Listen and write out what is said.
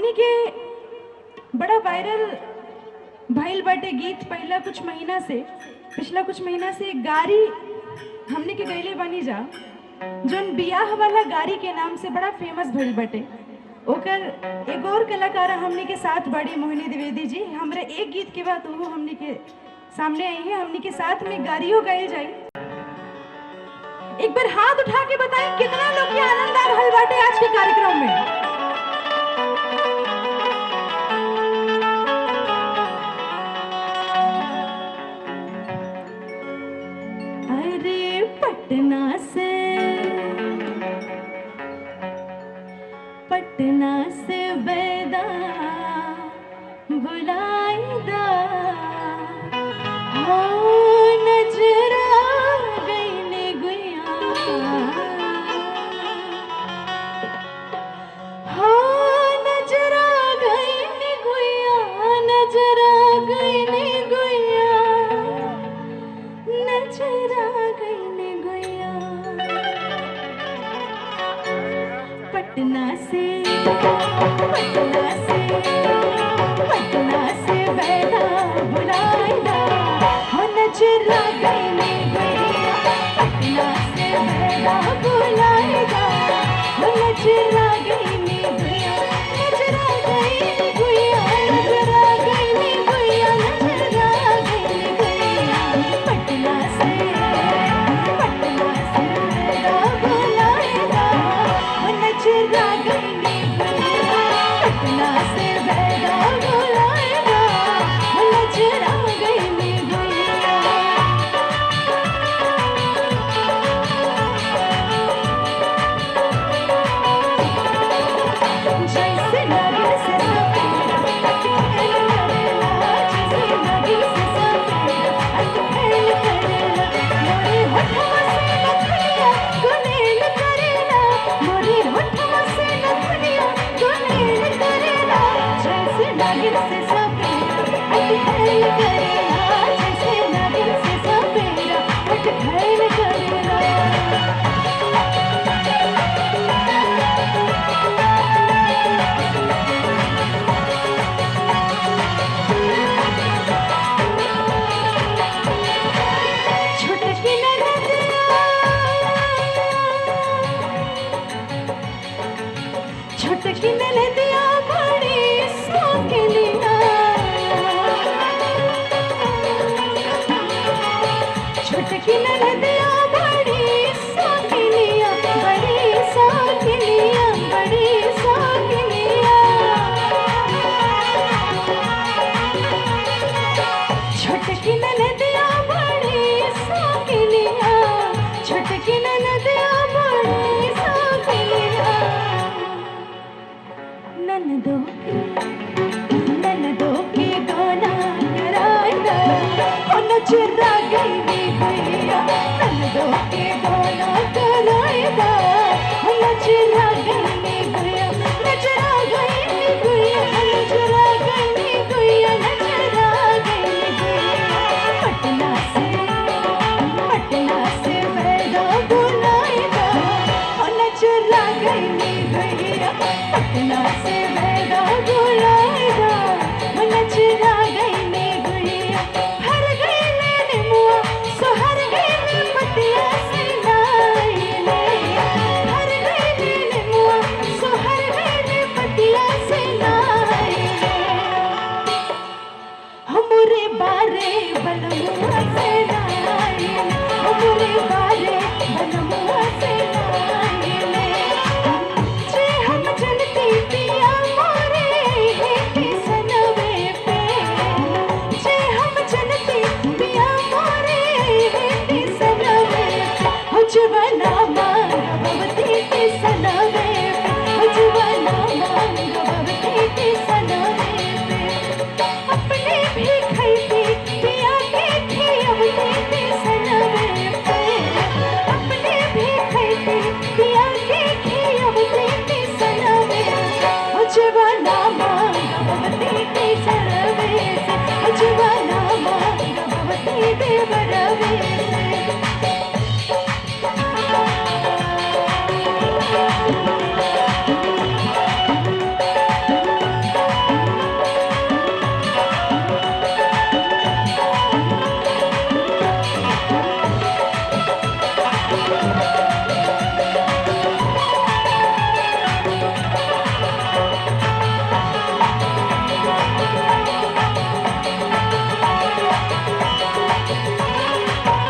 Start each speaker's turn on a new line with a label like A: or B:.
A: हमनी के बड़ा वायरल भइल बाटे गीत पिछला कुछ महीना से गारी हमनी के गईले बनी जा जोन बियाह वाला गारी के नाम से बड़ा फेमस भइल बाटे। ओकर एक और कलाकार हमनी के साथ बड़ी मोहिनी द्विवेदी जी, हमरा एक गीत के बाद वो हमनी के सामने आई है। हमनी के साथ में गारियों गाई जाई। एक बार हाथ उठा के बताएं कितना लोग के आनंद आ रहल बाटे आज के कार्यक्रम में। अरे पटना से बैदा बुलाएगा हो नजरा गईने गुया हो नजरा गईने गुया नजरा गईने गुया नजरा गईने गुया पटना से बैठा बुलाएगा हो नजरा गईने गुया पटना से बैठा बुलाएगा हो नजरा गईने गुया नजरा गईने गुया नजरा गईने गुया नजरा गईने गुया पटना से बैठा बुलाएगा हो नजरा गईने गुया पटना से बैठा बुलाएगा हो नजरा गईने गुया। जैसे नगी से सफेद करेला जैसे नगी से सफेद अटखेल करेला मोरे होठवा से नखनिया गुनेल करेला मोरे होठवा से नखनिया गुनेल करेला जैसे नगी से सफेद अटखेल करेला जैसे नगी से सफेद अटखेल करेला। छुटकी ननदिया छुटकी ननदिया बड़ी शौकीनिया छुटकी ननदिया बड़ी शौकीनिया बड़ी शौकीनिया बड़ी शौकीनिया छुटकी ननदिया बड़ी शौकीनिया छुटकी ननदिया बड़ी शौकीनिया ननदों की गाना कराएगा हो नजरा गईने गुया ननदों की गाना कराएगा हो नजरा गईने गुया नजरा गईने गुया नजरा गईने गुया नजरा गईने गुया पटना से बैठा बुलाएगा हो नजरा गईने गुया पटना से